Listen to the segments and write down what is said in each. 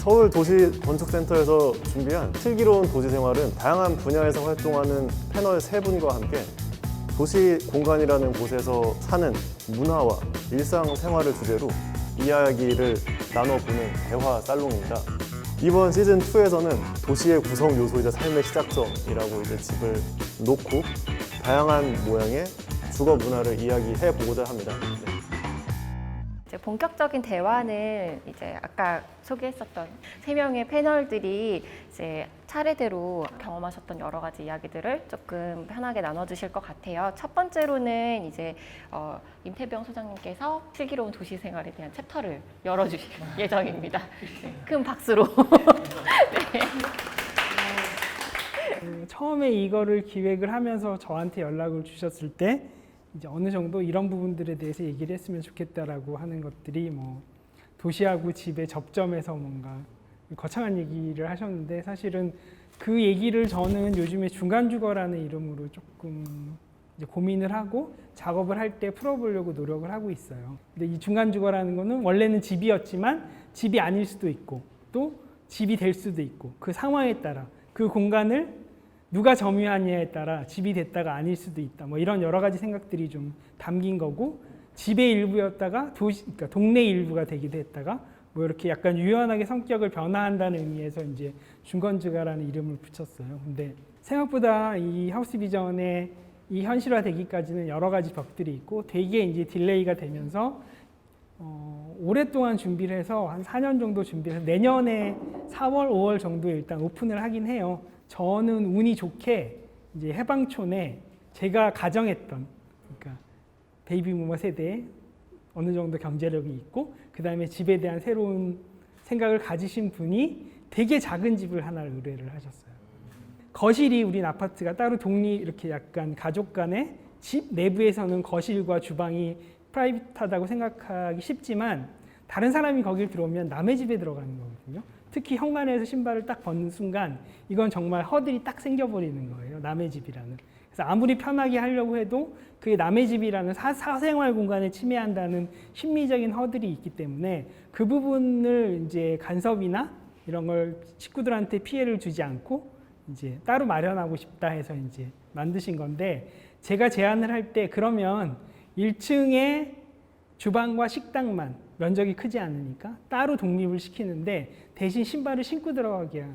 서울도시건축센터에서 준비한 슬기로운 도시생활은 다양한 분야에서 활동하는 패널 3분과 함께 도시 공간이라는 곳에서 사는 문화와 일상생활을 주제로 이야기를 나눠보는 대화 살롱입니다. 이번 시즌2에서는 도시의 구성 요소이자 삶의 시작점이라고 집을 놓고 다양한 모양의 주거 문화를 이야기해 보고자 합니다. 이제 본격적인 대화는 이제 아까 소개했었던 3명의 패널들이 이제 차례대로 경험하셨던 여러 가지 이야기들을 조금 편하게 나눠주실 것 같아요. 첫 번째로는 이제 임태병 소장님께서 슬기로운 도시 생활에 대한 챕터를 열어주실 예정입니다. 네, 큰 박수로. 네. 처음에 이거를 기획을 하면서 저한테 연락을 주셨을 때 이제 어느 정도 이런 부분들에 대해서 얘기를 했으면 좋겠다라고 하는 것들이 뭐 도시하고 집의 접점에서 뭔가 거창한 얘기를 하셨는데, 사실은 그 얘기를 저는 요즘에 중간주거라는 이름으로 조금 이제 고민을 하고 작업을 할 때 풀어보려고 노력을 하고 있어요. 근데 이 중간주거라는 거는 원래는 집이었지만 집이 아닐 수도 있고 또 집이 될 수도 있고, 그 상황에 따라 그 공간을 누가 점유하느냐에 따라 집이 됐다가 아닐 수도 있다. 뭐 이런 여러 가지 생각들이 좀 담긴 거고, 집의 일부였다가 그러니까 동네 일부가 되기도 했다가 뭐 이렇게 약간 유연하게 성격을 변화한다는 의미에서 이제 중건주거라는 이름을 붙였어요. 근데 생각보다 이 하우스 비전의 이 현실화되기까지는 여러 가지 벽들이 있고 되게 이제 딜레이가 되면서 오랫동안 준비를 해서 한 4년 정도 준비를 해서 내년에 4월, 5월 정도에 일단 오픈을 하긴 해요. 저는 운이 좋게 이제 해방촌에 제가 가정했던, 그러니까 베이비부머 세대에 어느 정도 경제력이 있고 그 다음에 집에 대한 새로운 생각을 가지신 분이 되게 작은 집을 하나 의뢰를 하셨어요. 거실이, 우린 아파트가 따로 이렇게 약간 가족 간의 집 내부에서는 거실과 주방이 프라이빗하다고 생각하기 쉽지만 다른 사람이 거길 들어오면 남의 집에 들어가는 거거든요. 특히 현관에서 신발을 딱 벗는 순간 이건 정말 허들이 딱 생겨버리는 거예요. 남의 집이라는. 그래서 아무리 편하게 하려고 해도 그게 남의 집이라는 사생활 공간을 침해한다는 심리적인 허들이 있기 때문에 그 부분을 이제 간섭이나 이런 걸 식구들한테 피해를 주지 않고 이제 따로 마련하고 싶다 해서 이제 만드신 건데, 제가 제안을 할 때 그러면 1층에 주방과 식당만, 면적이 크지 않으니까 따로 독립을 시키는데 대신 신발을 신고 들어가게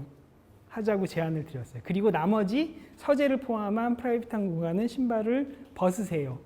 하자고 제안을 드렸어요. 그리고 나머지 서재를 포함한 프라이빗한 공간은 신발을 벗으세요.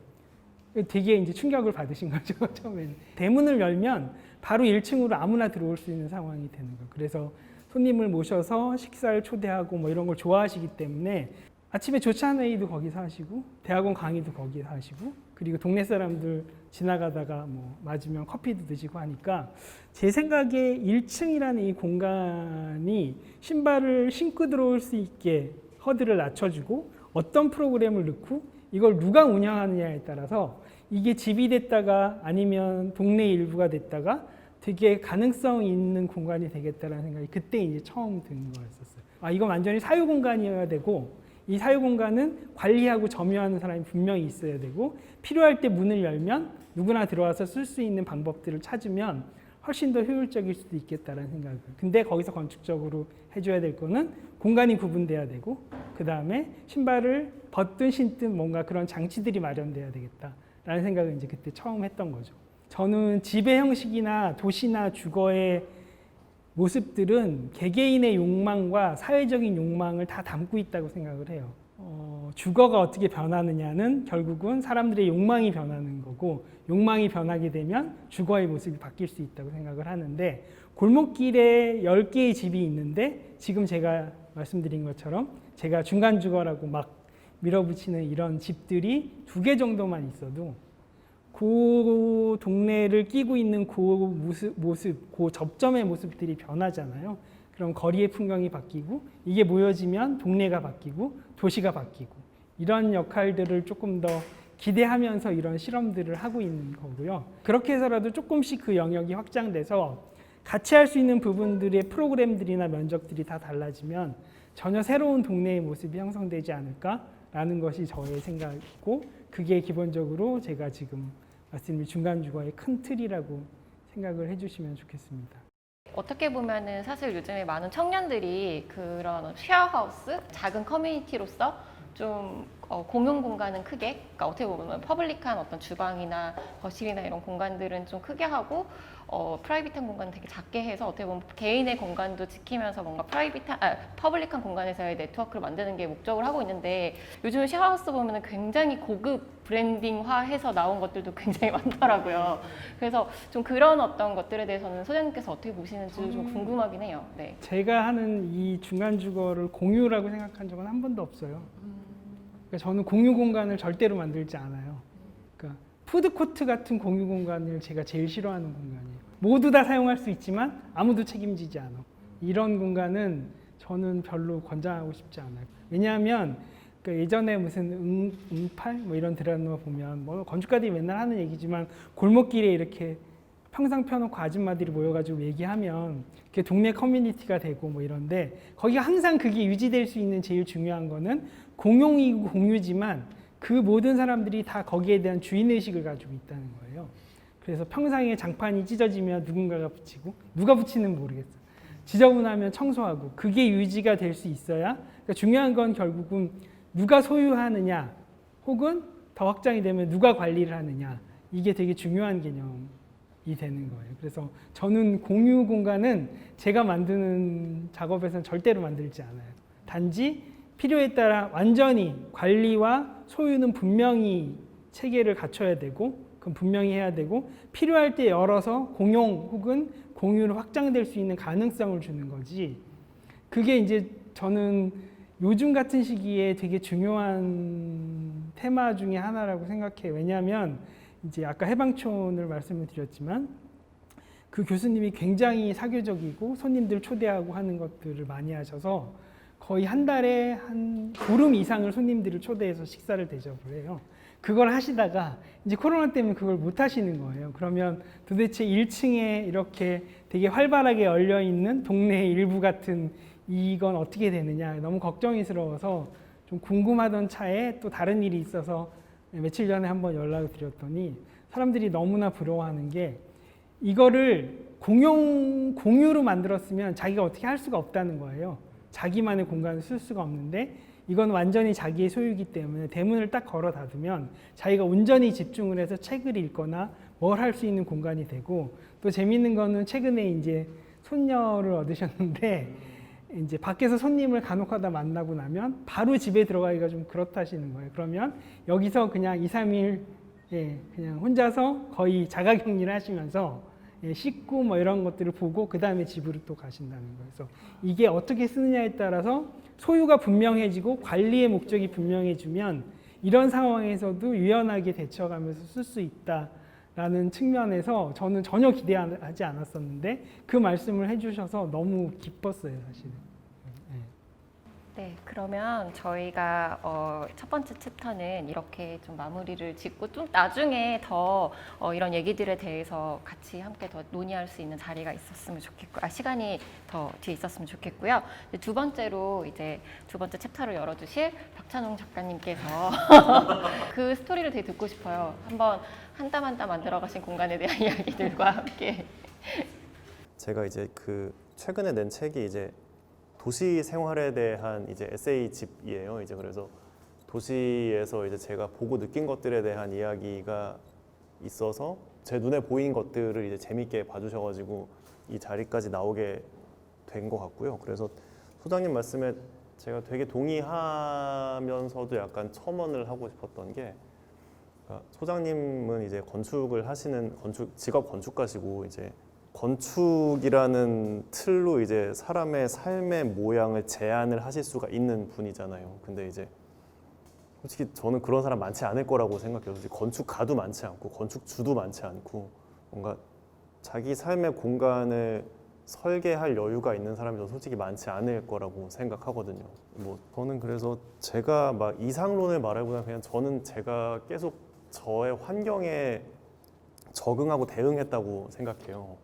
되게 이제 충격을 받으신 거죠, 처음에는. 대문을 열면 바로 1층으로 아무나 들어올 수 있는 상황이 되는 거예요. 그래서 손님을 모셔서 식사를 초대하고 뭐 이런 걸 좋아하시기 때문에 아침에 조찬 회의도 거기서 하시고 대학원 강의도 거기서 하시고, 그리고 동네 사람들 지나가다가 뭐 맞으면 커피도 드시고 하니까 제 생각에 1층이라는 이 공간이 신발을 신고 들어올 수 있게 허들을 낮춰주고 어떤 프로그램을 넣고 이걸 누가 운영하느냐에 따라서 이게 집이 됐다가 아니면 동네 일부가 됐다가 되게 가능성 있는 공간이 되겠다라는 생각이 그때 이제 처음 든 거였었어요. 아, 이건 완전히 사유 공간이어야 되고 이 사유 공간은 관리하고 점유하는 사람이 분명히 있어야 되고 필요할 때 문을 열면 누구나 들어와서 쓸 수 있는 방법들을 찾으면 훨씬 더 효율적일 수도 있겠다라는 생각을. 근데 거기서 건축적으로 해줘야 될 거는 공간이 구분돼야 되고 그 다음에 신발을 벗든 신든 뭔가 그런 장치들이 마련돼야 되겠다라는 생각을 이제 그때 처음 했던 거죠. 저는 집의 형식이나 도시나 주거의 모습들은 개개인의 욕망과 사회적인 욕망을 다 담고 있다고 생각을 해요. 주거가 어떻게 변하느냐는 결국은 사람들의 욕망이 변하는 거고, 욕망이 변하게 되면 주거의 모습이 바뀔 수 있다고 생각을 하는데, 골목길에 10개의 집이 있는데 지금 제가 말씀드린 것처럼 제가 중간 주거라고 막 밀어붙이는 이런 집들이 2개 정도만 있어도 그 동네를 끼고 있는 그 모습, 그 접점의 모습들이 변하잖아요. 그럼 거리의 풍경이 바뀌고 이게 모여지면 동네가 바뀌고 도시가 바뀌고, 이런 역할들을 조금 더 기대하면서 이런 실험들을 하고 있는 거고요. 그렇게 해서라도 조금씩 그 영역이 확장돼서 같이 할 수 있는 부분들의 프로그램들이나 면적들이 다 달라지면 전혀 새로운 동네의 모습이 형성되지 않을까라는 것이 저의 생각이고, 그게 기본적으로 제가 지금 말씀드린 중간 주거의 큰 틀이라고 생각을 해주시면 좋겠습니다. 어떻게 보면은 사실 요즘에 많은 청년들이 그런 쉐어하우스, 작은 커뮤니티로서 좀 공용 공간은 크게, 그러니까 어떻게 보면 퍼블릭한 어떤 주방이나 거실이나 이런 공간들은 좀 크게 하고 프라이빗한 공간은 되게 작게 해서 어떻게 보면 개인의 공간도 지키면서 뭔가 퍼블릭한 공간에서의 네트워크를 만드는 게 목적을 하고 있는데 요즘 쉐어하우스 보면은 굉장히 고급 브랜딩화해서 나온 것들도 굉장히 많더라고요. 그래서 좀 그런 어떤 것들에 대해서는 소장님께서 어떻게 보시는지 좀 궁금하긴 해요. 네. 제가 하는 이 중간 주거를 공유라고 생각한 적은 한 번도 없어요. 그러니까 저는 공유 공간을 절대로 만들지 않아요. 그러니까 푸드코트 같은 공유 공간을 제가 제일 싫어하는 공간이에요. 모두 다 사용할 수 있지만 아무도 책임지지 않아. 이런 공간은 저는 별로 권장하고 싶지 않아요. 왜냐하면 그러니까 예전에 무슨 응팔 뭐 이런 드라마 보면 뭐 건축가들이 맨날 하는 얘기지만 골목길에 이렇게 평상 펴놓고 아줌마들이 모여가지고 얘기하면 그게 동네 커뮤니티가 되고 뭐 이런데 거기가 항상 그게 유지될 수 있는 제일 중요한 거는 공용이고 공유지만 그 모든 사람들이 다 거기에 대한 주인의식을 가지고 있다는 거예요. 그래서 평상에 장판이 찢어지면 누군가가 붙이고 누가 붙이는 모르겠어요. 지저분하면 청소하고 그게 유지가 될 수 있어야 그러니까 중요한 건 결국은 누가 소유하느냐 혹은 더 확장이 되면 누가 관리를 하느냐 이게 되게 중요한 개념이 되는 거예요. 그래서 저는 공유 공간은 제가 만드는 작업에서는 절대로 만들지 않아요. 단지 필요에 따라 완전히 관리와 소유는 분명히 체계를 갖춰야 되고 그건 분명히 해야 되고 필요할 때 열어서 공용 혹은 공유로 확장될 수 있는 가능성을 주는 거지. 그게 이제 저는 요즘 같은 시기에 되게 중요한 테마 중에 하나라고 생각해요. 왜냐하면 이제 아까 해방촌을 말씀을 드렸지만 그 교수님이 굉장히 사교적이고 손님들 초대하고 하는 것들을 많이 하셔서 거의 한 달에 한 보름 이상을 손님들을 초대해서 식사를 대접을 해요. 그걸 하시다가 이제 코로나 때문에 그걸 못 하시는 거예요. 그러면 도대체 1층에 이렇게 되게 활발하게 열려 있는 동네의 일부 같은 이건 어떻게 되느냐 너무 걱정이스러워서 좀 궁금하던 차에 또 다른 일이 있어서 며칠 전에 한번 연락을 드렸더니 사람들이 너무나 부러워하는 게 이거를 공유로 만들었으면 자기가 어떻게 할 수가 없다는 거예요. 자기만의 공간을 쓸 수가 없는데 이건 완전히 자기의 소유이기 때문에 대문을 딱 걸어 닫으면 자기가 온전히 집중을 해서 책을 읽거나 뭘 할 수 있는 공간이 되고 또 재밌는 거는 최근에 이제 손녀를 얻으셨는데 이제 밖에서 손님을 간혹하다 만나고 나면 바로 집에 들어가기가 좀 그렇다시는 거예요. 그러면 여기서 그냥 2, 3일 그냥 혼자서 거의 자가격리를 하시면서 씻고 뭐 이런 것들을 보고 그 다음에 집으로 또 가신다는 거예요. 그래서 이게 어떻게 쓰느냐에 따라서 소유가 분명해지고 관리의 목적이 분명해지면 이런 상황에서도 유연하게 대처하면서 쓸 수 있다라는 측면에서 저는 전혀 기대하지 않았었는데 그 말씀을 해주셔서 너무 기뻤어요, 사실은. 네, 그러면 저희가 첫 번째 챕터는 이렇게 좀 마무리를 짓고 좀 나중에 더 이런 얘기들에 대해서 같이 함께 더 논의할 수 있는 자리가 있었으면 좋겠고, 시간이 더 뒤에 있었으면 좋겠고요. 두 번째로 이제 두 번째 챕터를 열어주실 박찬웅 작가님께서 그 스토리를 되게 듣고 싶어요. 한번 한 땀 한 땀 만들어가신 공간에 대한 이야기들과 함께. 제가 이제 그 최근에 낸 책이 이제 도시 생활에 대한 이제 에세이집이에요. 이제 그래서 도시에서 이제 제가 보고 느낀 것들에 대한 이야기가 있어서 제 눈에 보인 것들을 이제 재밌게 봐주셔가지고 이 자리까지 나오게 된 것 같고요. 그래서 소장님 말씀에 제가 되게 동의하면서도 약간 첨언을 하고 싶었던 게 그러니까 소장님은 이제 건축을 하시는 직업 건축가시고 이제 건축이라는 틀로 이제 사람의 삶의 모양을 제안을 하실 수가 있는 분이잖아요. 근데 이제 솔직히 저는 그런 사람 많지 않을 거라고 생각해요. 솔직히 건축가도 많지 않고 건축주도 많지 않고 뭔가 자기 삶의 공간을 설계할 여유가 있는 사람이 저는 솔직히 많지 않을 거라고 생각하거든요. 뭐 저는 그래서 제가 막 이상론을 말하기보다 그냥 저는 제가 계속 저의 환경에 적응하고 대응했다고 생각해요.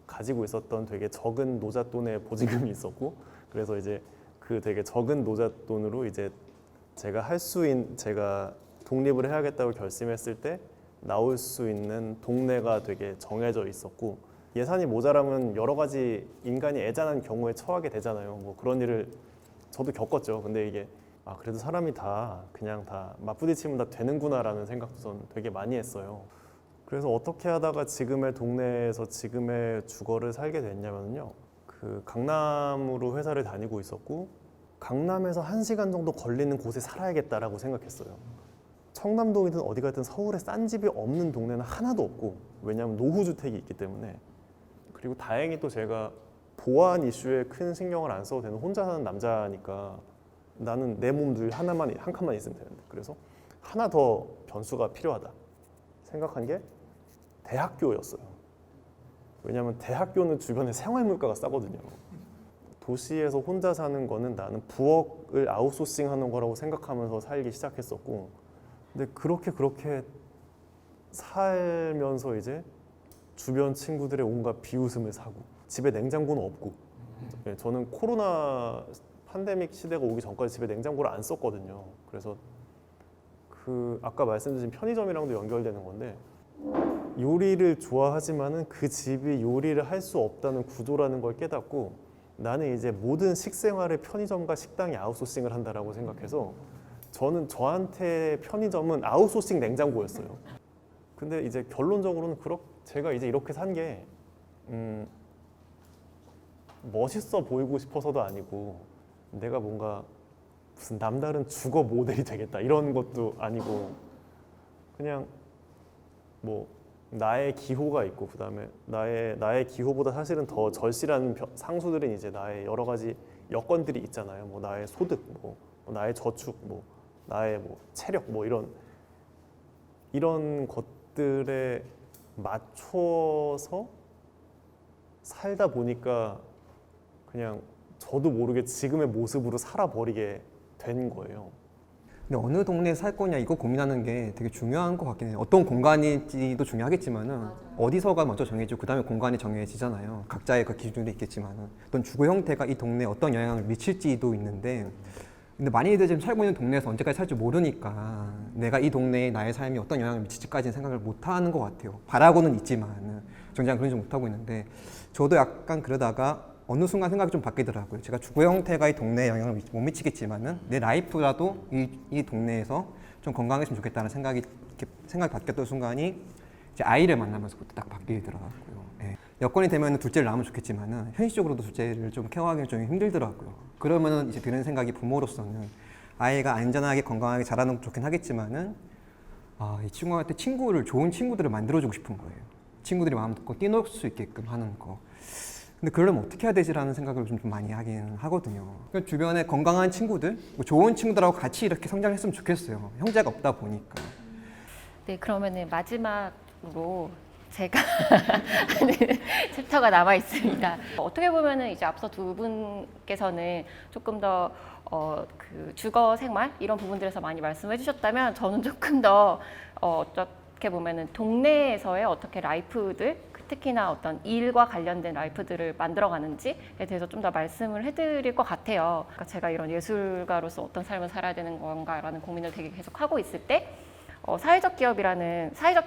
가지고 있었던 되게 적은 노잣돈의 보증금이 있었고 그래서 이제 그 되게 적은 노잣돈으로 이제 제가 독립을 해야겠다고 결심했을 때 나올 수 있는 동네가 되게 정해져 있었고 예산이 모자라면 여러 가지 인간이 애잔한 경우에 처하게 되잖아요. 뭐 그런 일을 저도 겪었죠. 근데 이게 그래도 사람이 다 그냥 다 맞부딪히면 다 되는구나라는 생각도 전 되게 많이 했어요. 그래서 어떻게 하다가 지금의 동네에서 지금의 주거를 살게 됐냐면요. 그 강남으로 회사를 다니고 있었고 강남에서 1시간 정도 걸리는 곳에 살아야겠다라고 생각했어요. 청담동이든 어디 가든 서울에 싼 집이 없는 동네는 하나도 없고 왜냐하면 노후주택이 있기 때문에 그리고 다행히 또 제가 보안 이슈에 큰 신경을 안 써도 되는 혼자 사는 남자니까 나는 내 몸둘 하나만 한 칸만 있으면 되는데 그래서 하나 더 변수가 필요하다 생각한 게 대학교였어요. 왜냐하면 대학교는 주변에 생활물가가 싸거든요. 도시에서 혼자 사는 거는 나는 부엌을 아웃소싱하는 거라고 생각하면서 살기 시작했었고 근데 그렇게 살면서 이제 주변 친구들의 온갖 비웃음을 사고 집에 냉장고는 없고 저는 코로나 팬데믹 시대가 오기 전까지 집에 냉장고를 안 썼거든요. 그래서 그 아까 말씀드린 편의점이랑도 연결되는 건데 요리를 좋아하지만은 그 집이 요리를 할 수 없다는 구조라는 걸 깨닫고 나는 이제 모든 식생활을 편의점과 식당이 아웃소싱을 한다라고 생각해서 저한테 편의점은 아웃소싱 냉장고였어요. 근데 이제 결론적으로는 제가 이제 이렇게 산 게 멋있어 보이고 싶어서도 아니고 내가 뭔가 무슨 남다른 주거 모델이 되겠다 이런 것도 아니고 그냥 뭐 나의 기호가 있고 그다음에 나의 기호보다 사실은 더 절실한 상수들은 이제 나의 여러 가지 여건들이 있잖아요. 뭐 나의 소득, 뭐 나의 저축, 뭐 나의 뭐 체력, 뭐 이런 것들에 맞춰서 살다 보니까 그냥 저도 모르게 지금의 모습으로 살아버리게 된 거예요. 근데 어느 동네에 살 거냐 이거 고민하는 게 되게 중요한 것 같긴 해요. 어떤 공간인지도 중요하겠지만은 어디서가 먼저 정해지고 그 다음에 공간이 정해지잖아요. 각자의 그 기준이 있겠지만은 어떤 주거 형태가 이 동네에 어떤 영향을 미칠지도 있는데 근데 많이들 지금 살고 있는 동네에서 언제까지 살지 모르니까 내가 이 동네에 나의 삶이 어떤 영향을 미칠지까지는 생각을 못 하는 것 같아요. 바라고는 있지만 정작 그러지 못하고 있는데 저도 약간 그러다가 어느 순간 생각이 좀 바뀌더라고요. 제가 주거 형태가 이 동네에 영향을 못 미치겠지만은 내 라이프라도 이 동네에서 좀 건강했으면 좋겠다는 생각이 바뀌었던 순간이 이제 아이를 만나면서부터 딱 바뀌더라고요. 예. 여건이 되면 둘째를 낳으면 좋겠지만은 현실적으로도 둘째를 좀 케어하기는 좀 힘들더라고요. 그러면은 이제 드는 생각이 부모로서는 아이가 안전하게 건강하게 자라는 것도 좋긴 하겠지만은 이 친구한테 좋은 친구들을 만들어주고 싶은 거예요. 친구들이 마음껏 뛰놀 수 있게끔 하는 거. 근데 그러려면 어떻게 해야 되지라는 생각을 좀 많이 하긴 하거든요. 그러니까 주변에 건강한 친구들, 좋은 친구들하고 같이 이렇게 성장했으면 좋겠어요. 형제가 없다 보니까. 네, 그러면은 마지막으로 제가 하는 챕터가 남아 있습니다. 어떻게 보면은 이제 앞서 두 분께서는 조금 더 그 주거 생활 이런 부분들에서 많이 말씀해 주셨다면 저는 조금 더 어떻게 보면은 동네에서의 어떻게 라이프들 특히나 어떤 일과 관련된 라이프들을 만들어가는지에 대해서 좀 더 말씀을 해드릴 것 같아요. 그러니까 제가 이런 예술가로서 어떤 삶을 살아야 되는 건가라는 고민을 되게 계속 하고 있을 때 사회적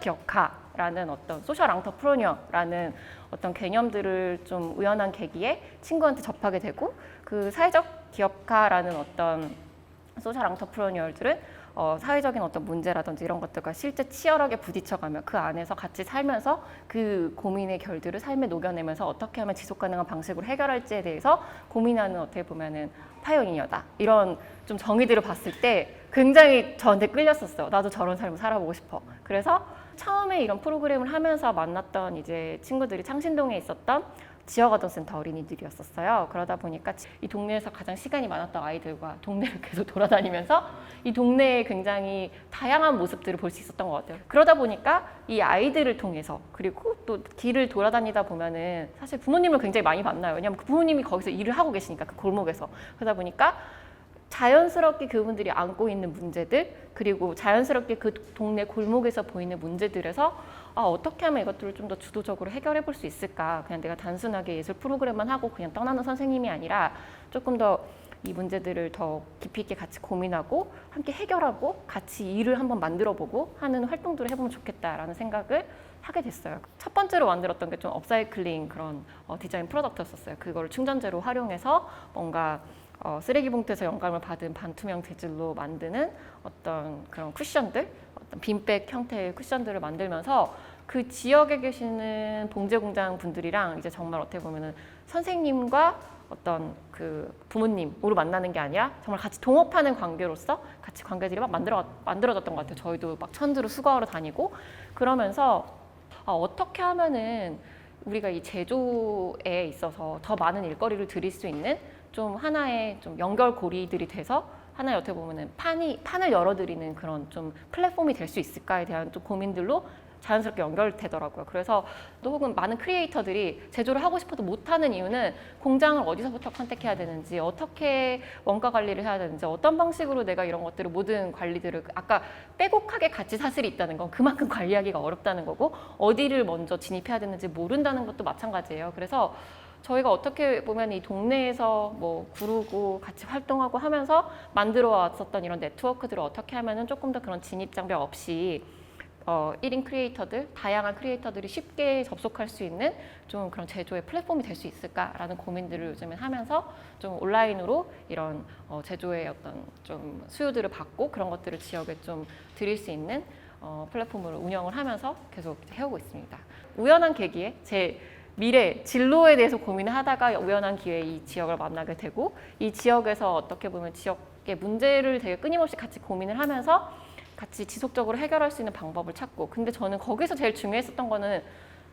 기업가라는 어떤 소셜 앙터프로녀라는 어떤 개념들을 좀 우연한 계기에 친구한테 접하게 되고 그 사회적 기업가라는 어떤 소셜 앙터프로녀들은 사회적인 어떤 문제라든지 이런 것들과 실제 치열하게 부딪혀가며 그 안에서 같이 살면서 그 고민의 결들을 삶에 녹여내면서 어떻게 하면 지속 가능한 방식으로 해결할지에 대해서 고민하는 어떻게 보면은 파이오니어다. 이런 좀 정의들을 봤을 때 굉장히 저한테 끌렸었어요. 나도 저런 삶을 살아보고 싶어. 그래서 처음에 이런 프로그램을 하면서 만났던 이제 친구들이 창신동에 있었던 지역아동센터 어린이들이었었어요. 그러다 보니까 이 동네에서 가장 시간이 많았던 아이들과 동네를 계속 돌아다니면서 이 동네의 굉장히 다양한 모습들을 볼 수 있었던 것 같아요. 그러다 보니까 이 아이들을 통해서 그리고 또 길을 돌아다니다 보면은 사실 부모님을 굉장히 많이 만나요. 왜냐하면 그 부모님이 거기서 일을 하고 계시니까 그 골목에서. 그러다 보니까 자연스럽게 그분들이 안고 있는 문제들 그리고 자연스럽게 그 동네 골목에서 보이는 문제들에서 어떻게 하면 이것들을 좀 더 주도적으로 해결해 볼 수 있을까. 그냥 내가 단순하게 예술 프로그램만 하고 그냥 떠나는 선생님이 아니라 조금 더 이 문제들을 더 깊이 있게 같이 고민하고 함께 해결하고 같이 일을 한번 만들어 보고 하는 활동들을 해보면 좋겠다라는 생각을 하게 됐어요. 첫 번째로 만들었던 게 좀 업사이클링 그런 디자인 프로덕트였었어요. 그걸 충전재로 활용해서 뭔가 쓰레기 봉투에서 영감을 받은 반투명 재질로 만드는 어떤 그런 쿠션들, 어떤 빈백 형태의 쿠션들을 만들면서 그 지역에 계시는 봉제 공장 분들이랑 이제 정말 어떻게 보면은 선생님과 어떤 그 부모님으로 만나는 게 아니라 정말 같이 동업하는 관계로서 같이 관계들이 막 만들어졌던 것 같아요. 저희도 막 천주로 수거하러 다니고 그러면서 어떻게 하면은 우리가 이 제조에 있어서 더 많은 일거리를 드릴 수 있는 좀 하나의 좀 연결고리들이 돼서 하나의 어떻게 보면은 판을 열어드리는 그런 좀 플랫폼이 될 수 있을까에 대한 좀 고민들로 자연스럽게 연결되더라고요. 그래서 또 혹은 많은 크리에이터들이 제조를 하고 싶어도 못하는 이유는 공장을 어디서부터 컨택해야 되는지, 어떻게 원가 관리를 해야 되는지, 어떤 방식으로 내가 이런 것들을 모든 관리들을 아까 빼곡하게 같이 사슬이 있다는 건 그만큼 관리하기가 어렵다는 거고 어디를 먼저 진입해야 되는지 모른다는 것도 마찬가지예요. 그래서 저희가 어떻게 보면 이 동네에서 뭐 구르고 같이 활동하고 하면서 만들어 왔었던 이런 네트워크들을 어떻게 하면은 조금 더 그런 진입 장벽 없이 1인 크리에이터들, 다양한 크리에이터들이 쉽게 접속할 수 있는 좀 그런 제조의 플랫폼이 될 수 있을까라는 고민들을 요즘엔 하면서 좀 온라인으로 이런 제조의 어떤 좀 수요들을 받고 그런 것들을 지역에 좀 드릴 수 있는 플랫폼을 운영을 하면서 계속 해오고 있습니다. 우연한 계기에 제 미래 진로에 대해서 고민을 하다가 우연한 기회에 이 지역을 만나게 되고 이 지역에서 어떻게 보면 지역의 문제를 되게 끊임없이 같이 고민을 하면서 같이 지속적으로 해결할 수 있는 방법을 찾고 근데 저는 거기서 제일 중요했었던 거는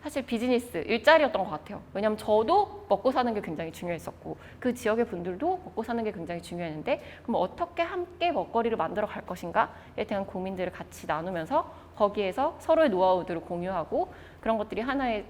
사실 비즈니스, 일자리였던 것 같아요. 왜냐하면 저도 먹고 사는 게 굉장히 중요했었고 그 지역의 분들도 먹고 사는 게 굉장히 중요했는데 그럼 어떻게 함께 먹거리를 만들어 갈 것인가에 대한 고민들을 같이 나누면서 거기에서 서로의 노하우들을 공유하고 그런 것들이 하나의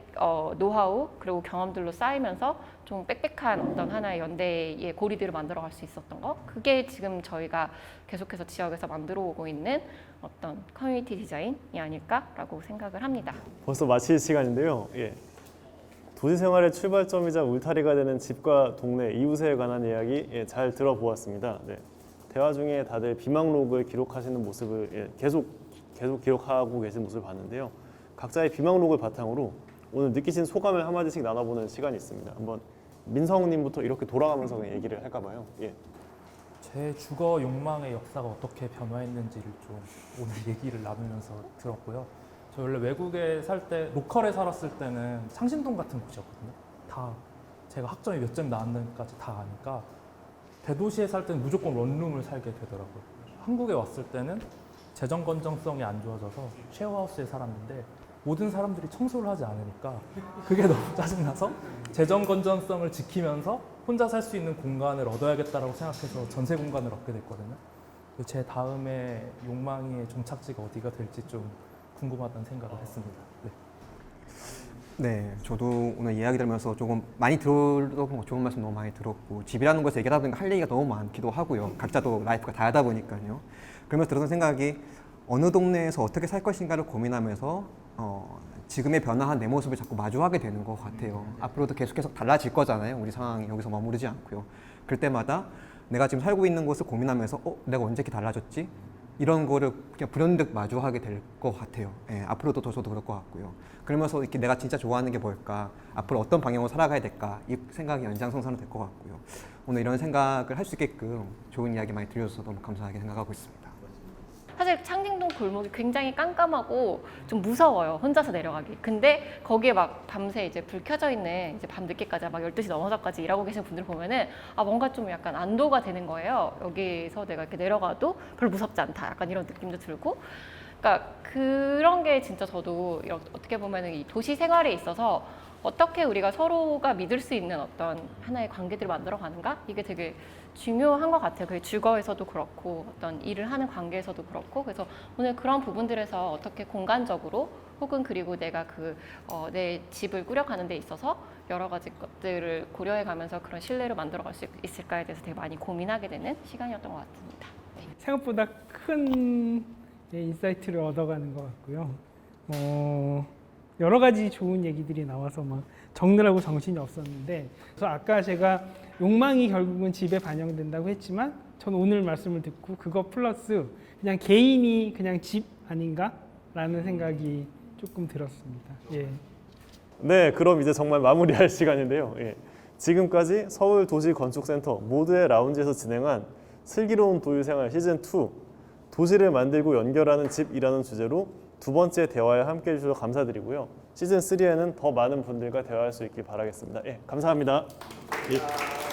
노하우 그리고 경험들로 쌓이면서 좀 빽빽한 어떤 하나의 연대의 고리들을 만들어 갈 수 있었던 거 그게 지금 저희가 계속해서 지역에서 만들어 오고 있는 어떤 커뮤니티 디자인이 아닐까라고 생각을 합니다. 벌써 마칠 시간인데요. 예. 도시 생활의 출발점이자 울타리가 되는 집과 동네, 이웃에 관한 이야기 잘 들어보았습니다. 네. 대화 중에 다들 비망록을 기록하시는 모습을 계속 기록하고 계신 모습을 봤는데요. 각자의 비망록을 바탕으로 오늘 느끼신 소감을 한마디씩 나눠보는 시간이 있습니다. 한번 민성님부터 이렇게 돌아가면서 그냥 얘기를 할까 봐요. 예. 제 주거 욕망의 역사가 어떻게 변화했는지를 좀 오늘 얘기를 나누면서 들었고요. 저 원래 외국에 살 때, 로컬에 살았을 때는 상신동 같은 곳이었거든요. 다 제가 학점이 몇 점 나왔는지까지 다 아니까 대도시에 살 때는 무조건 원룸을 살게 되더라고요. 한국에 왔을 때는 재정 건전성이 안 좋아져서 쉐어하우스에 살았는데 모든 사람들이 청소를 하지 않으니까 그게 너무 짜증나서 재정 건전성을 지키면서 혼자 살 수 있는 공간을 얻어야겠다라고 생각해서 전세 공간을 얻게 됐거든요. 제 다음에 욕망의 종착지가 어디가 될지 좀 궁금하다는 생각을 했습니다. 네. 네, 저도 오늘 이야기 들으면서 조금 많이 들었고 좋은 말씀 너무 많이 들었고 집이라는 것을 얘기하다 보니까 할 얘기가 너무 많기도 하고요. 각자도 라이프가 다르다 보니까요. 그러면서 들었던 생각이 어느 동네에서 어떻게 살 것인가를 고민하면서 지금의 변화한 내 모습을 자꾸 마주하게 되는 것 같아요. 앞으로도 계속해서 달라질 거잖아요. 우리 상황이 여기서 머무르지 않고요. 그럴 때마다 내가 지금 살고 있는 곳을 고민하면서 내가 언제 이렇게 달라졌지? 이런 거를 그냥 불현듯 마주하게 될 것 같아요. 예, 앞으로도 더 저도 그럴 것 같고요. 그러면서 이렇게 내가 진짜 좋아하는 게 뭘까? 앞으로 어떤 방향으로 살아가야 될까? 이 생각이 연장선상으로 될 것 같고요. 오늘 이런 생각을 할 수 있게끔 좋은 이야기 많이 들려주셔서 너무 감사하게 생각하고 있습니다. 사실 창진동 골목이 굉장히 깜깜하고 좀 무서워요. 혼자서 내려가기. 근데 거기에 막 밤새 이제 불 켜져 있는 이제 밤 늦게까지 막 12시 넘어서까지 일하고 계신 분들 보면은 뭔가 좀 약간 안도가 되는 거예요. 여기서 내가 이렇게 내려가도 별로 무섭지 않다. 약간 이런 느낌도 들고. 그러니까 그런 게 진짜 저도 어떻게 보면은 이 도시 생활에 있어서 어떻게 우리가 서로가 믿을 수 있는 어떤 하나의 관계들을 만들어 가는가? 이게 되게 중요한 것 같아요. 그게 주거에서도 그렇고 어떤 일을 하는 관계에서도 그렇고 그래서 오늘 그런 부분들에서 어떻게 공간적으로 혹은 그리고 내가 내 집을 꾸려가는 데 있어서 여러 가지 것들을 고려해 가면서 그런 신뢰를 만들어 갈 수 있을까에 대해서 되게 많이 고민하게 되는 시간이었던 것 같습니다. 네. 생각보다 큰 인사이트를 얻어가는 것 같고요. 여러 가지 좋은 얘기들이 나와서 막 적느라고 정신이 없었는데 그래서 아까 제가 욕망이 결국은 집에 반영된다고 했지만 전 오늘 말씀을 듣고 그거 플러스 그냥 개인이 그냥 집 아닌가라는 생각이 조금 들었습니다. 예. 네, 그럼 이제 정말 마무리할 시간인데요. 예. 지금까지 서울도시건축센터 모두의 라운지에서 진행한 슬기로운 도시생활 시즌2 도시를 만들고 연결하는 집이라는 주제로 두 번째 대화에 함께해 주셔서 감사드리고요. 시즌3에는 더 많은 분들과 대화할 수 있길 바라겠습니다. 예, 감사합니다. 예.